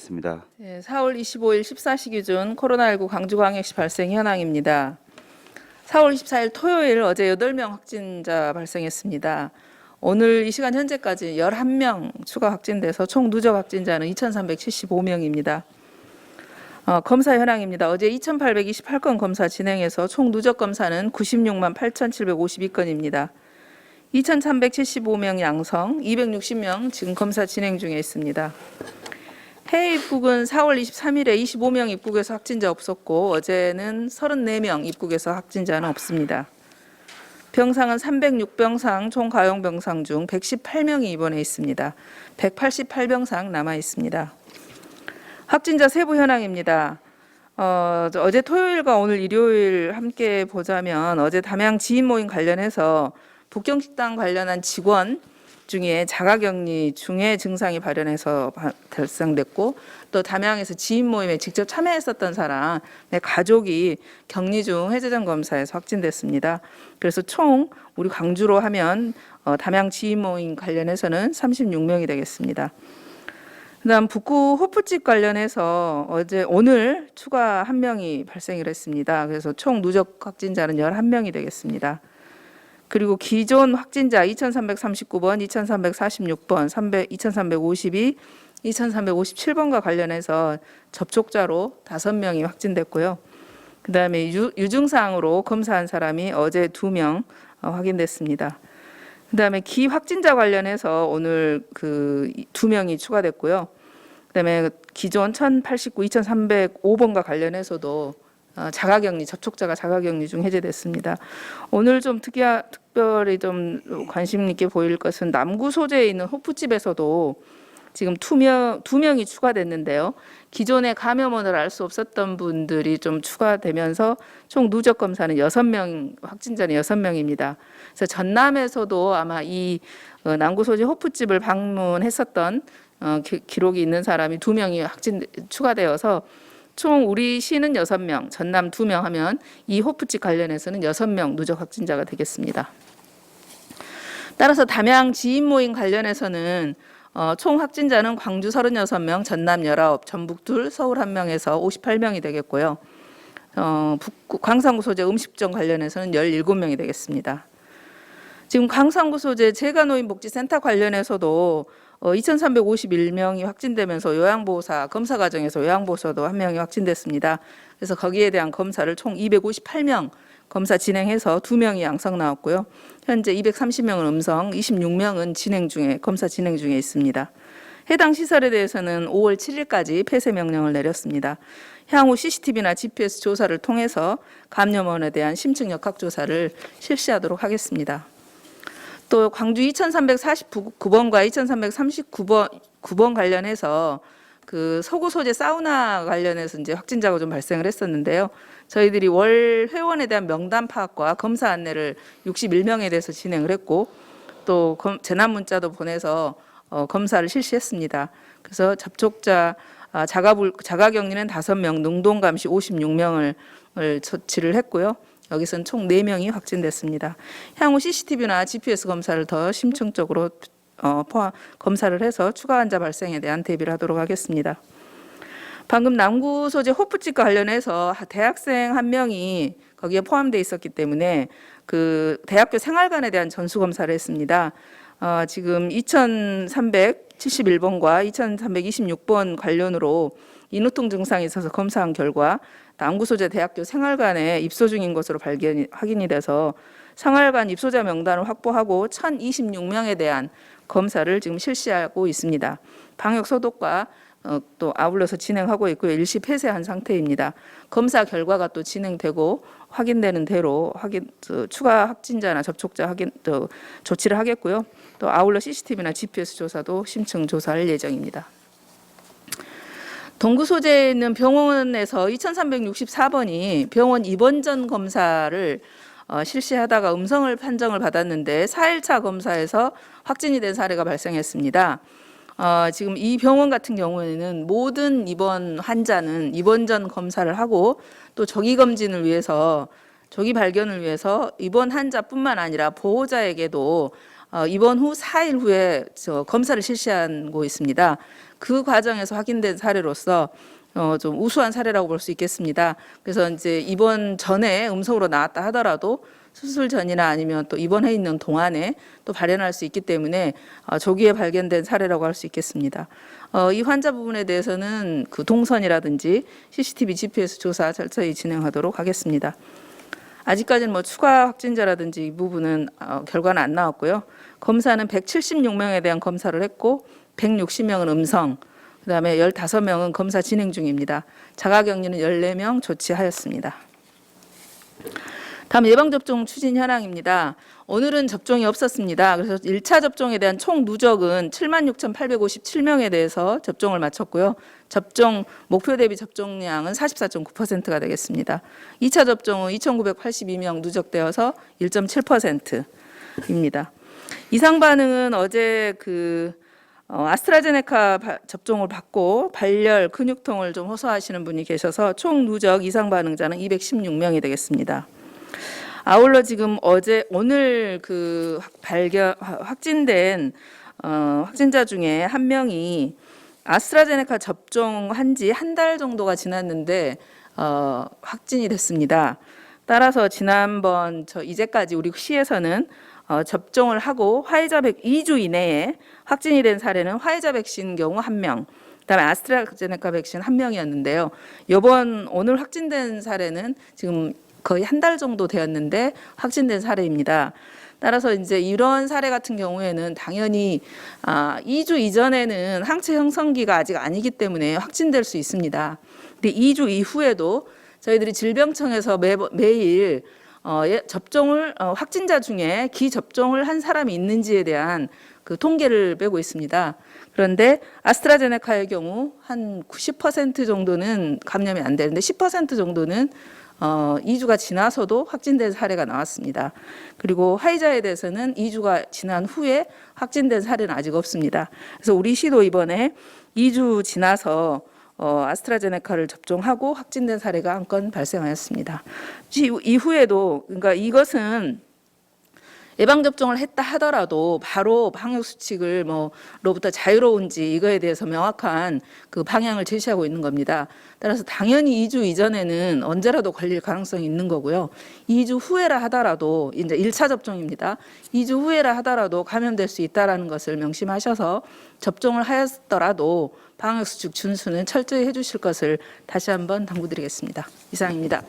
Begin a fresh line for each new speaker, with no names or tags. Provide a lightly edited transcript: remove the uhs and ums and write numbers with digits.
하겠습니다.
네, 4월 25일 14시 기준 코로나19 광주광역시 발생 현황입니다. 4월 24일 토요일 어제 8명 확진자 발생했습니다. 오늘 이 시간 현재까지 11명 추가 확진돼서 총 누적 확진자는 2,375명입니다. 검사 현황입니다. 어제 2,828건 검사 진행해서 총 누적 검사는 96만 8,752건입니다. 2,375명 양성, 260명 지금 검사 진행 중에 있습니다. 해외 입국은 4월 23일에 25명 입국에서 확진자 없었고 어제는 34명 입국에서 확진자는 없습니다. 병상은 306병상, 총 가용 병상 중 118명이 입원해 있습니다. 188병상 남아 있습니다. 확진자 세부 현황입니다. 어제 토요일과 오늘 일요일 함께 보자면 어제 담양 지인 모임 관련해서 북경식당 관련한 직원 중에 자가격리 중에 증상이 발현해서 발생됐고 또 담양에서 지인 모임에 직접 참여했었던 사람의 가족이 격리 중 해제전 검사에서 확진됐습니다. 그래서 총 우리 광주로 하면 담양 지인 모임 관련해서는 36명이 되겠습니다. 그다음 북구 호프집 관련해서 오늘 추가 1명이 발생을 했습니다. 그래서 총 누적 확진자는 11명이 되겠습니다. 그리고 기존 확진자 2,339번, 2,346번, 2,352, 2,357번과 관련해서 접촉자로 5명이 확진됐고요. 그다음에 유증상으로 검사한 사람이 어제 2명 확인됐습니다. 그다음에 기확진자 관련해서 오늘 2명이 추가됐고요. 그다음에 기존 1,089, 2,305번과 관련해서도 자가격리, 접촉자가 자가격리 중 해제됐습니다. 오늘 좀 특별히 좀 관심 있게 보일 것은 남구 소재에 있는 호프집에서도 지금 2명이 추가됐는데요. 기존에 감염원을 알 수 없었던 분들이 좀 추가되면서 총 누적 검사는 6명, 확진자는 6명입니다. 그래서 전남에서도 아마 이 남구 소재 호프집을 방문했었던 기록이 있는 사람이 2명이 추가되어서 총 우리 시는 6명, 전남 2명 하면 이 호프집 관련해서는 6명 누적 확진자가 되겠습니다. 따라서 담양 지인 모임 관련해서는 총 확진자는 광주 36명, 전남 19, 전북 2, 서울 1명에서 58명이 되겠고요. 광산구 소재 음식점 관련해서는 17명이 되겠습니다. 지금 광산구 소재 재가노인복지센터 관련해서도 2,351명이 확진되면서 요양보호사 검사 과정에서 요양보호사도 1명이 확진됐습니다. 그래서 거기에 대한 검사를 총 258명 검사 진행해서 2명이 양성 나왔고요. 현재 230명은 음성, 26명은 검사 진행 중에 있습니다. 해당 시설에 대해서는 5월 7일까지 폐쇄 명령을 내렸습니다. 향후 CCTV나 GPS 조사를 통해서 감염원에 대한 심층 역학조사를 실시하도록 하겠습니다. 또 광주 2,349번과 2,339번 관련해서 서구 소재 사우나 관련해서 이제 확진자가 좀 발생을 했었는데요. 저희들이 월 회원에 대한 명단 파악과 검사 안내를 61명에 대해서 진행을 했고 또 재난 문자도 보내서 검사를 실시했습니다. 그래서 접촉자 자가격리는 5명, 능동 감시 56명을 처치를 했고요. 여기서는 총 4명이 확진됐습니다. 향후 CCTV나 GPS 검사를 더 심층적으로 검사를 해서 추가 환자 발생에 대한 대비를 하도록 하겠습니다. 방금 남구 소재 호프집과 관련해서 대학생 1명이 거기에 포함되어 있었기 때문에 대학교 생활관에 대한 전수검사를 했습니다. 지금 2,371번과 2,326번 관련으로 인후통 증상이 있어서 검사한 결과 남구 소재 대학교 생활관에 입소 중인 것으로 확인이 돼서 생활관 입소자 명단을 확보하고 1,026명에 대한 검사를 지금 실시하고 있습니다. 방역 소독과 또 아울러서 진행하고 있고요. 일시 폐쇄한 상태입니다. 검사 결과가 또 진행되고 확인되는 대로 추가 확진자나 접촉자 조치를 하겠고요. 또 아울러 CCTV나 GPS 조사도 심층 조사할 예정입니다. 동구 소재에 있는 병원에서 2,364번이 병원 입원 전 검사를 실시하다가 음성을 판정을 받았는데 4일차 검사에서 확진이 된 사례가 발생했습니다. 지금 이 병원 같은 경우에는 모든 입원 환자는 입원 전 검사를 하고 또 조기 발견을 위해서 입원 환자뿐만 아니라 보호자에게도 입원 후 4일 후에 검사를 실시하고 있습니다. 그 과정에서 확인된 사례로서 좀 우수한 사례라고 볼 수 있겠습니다. 그래서 이제 입원 전에 음성으로 나왔다 하더라도 수술 전이나 아니면 또 입원해 있는 동안에 또 발현할 수 있기 때문에 조기에 발견된 사례라고 할 수 있겠습니다. 이 환자 부분에 대해서는 그 동선이라든지 CCTV, GPS 조사 철저히 진행하도록 하겠습니다. 아직까지는 뭐 추가 확진자라든지 이 부분은 결과는 안 나왔고요. 검사는 176명에 대한 검사를 했고 160명은 음성, 그다음에 15명은 검사 진행 중입니다. 자가격리는 14명 조치하였습니다. 다음 예방접종 추진 현황입니다. 오늘은 접종이 없었습니다. 그래서 1차 접종에 대한 총 누적은 76,857명에 대해서 접종을 마쳤고요. 접종 목표 대비 접종량은 44.9%가 되겠습니다. 2차 접종은 2,982명 누적되어서 1.7%입니다. 이상 반응은 어제 아스트라제네카 접종을 받고 발열, 근육통을 좀 호소하시는 분이 계셔서 총 누적 이상 반응자는 216명이 되겠습니다. 아울러 지금 오늘 확진된 확진자 중에 한 명이 아스트라제네카 접종한 지 한 달 정도가 지났는데 확진이 됐습니다. 따라서 지난번 이제까지 우리 시에서는 접종을 하고 2주 이내에 확진이 된 사례는 화이자 백신 경우 1명, 그다음에 아스트라제네카 백신 1명이었는데요. 오늘 확진된 사례는 지금 거의 한 달 정도 되었는데 확진된 사례입니다. 따라서 이제 이런 사례 같은 경우에는 당연히 2주 이전에는 항체 형성기가 아직 아니기 때문에 확진될 수 있습니다. 근데 2주 이후에도 저희들이 질병청에서 매일 확진자 중에 기접종을 한 사람이 있는지에 대한 그 통계를 빼고 있습니다. 그런데 아스트라제네카의 경우 한 90% 정도는 감염이 안 되는데 10% 정도는 2주가 지나서도 확진된 사례가 나왔습니다. 그리고 화이자에 대해서는 2주가 지난 후에 확진된 사례는 아직 없습니다. 그래서 우리 시도 이번에 2주 지나서 아스트라제네카를 접종하고 확진된 사례가 한 건 발생하였습니다. 이후에도 그러니까 이것은 예방접종을 했다 하더라도 바로 방역수칙을 로부터 자유로운지 이거에 대해서 명확한 그 방향을 제시하고 있는 겁니다. 따라서 당연히 2주 이전에는 언제라도 걸릴 가능성이 있는 거고요. 2주 후에라 하더라도 이제 1차 접종입니다. 2주 후에라 하더라도 감염될 수 있다는 것을 명심하셔서 접종을 하였더라도 방역수칙 준수는 철저히 해주실 것을 다시 한번 당부드리겠습니다. 이상입니다.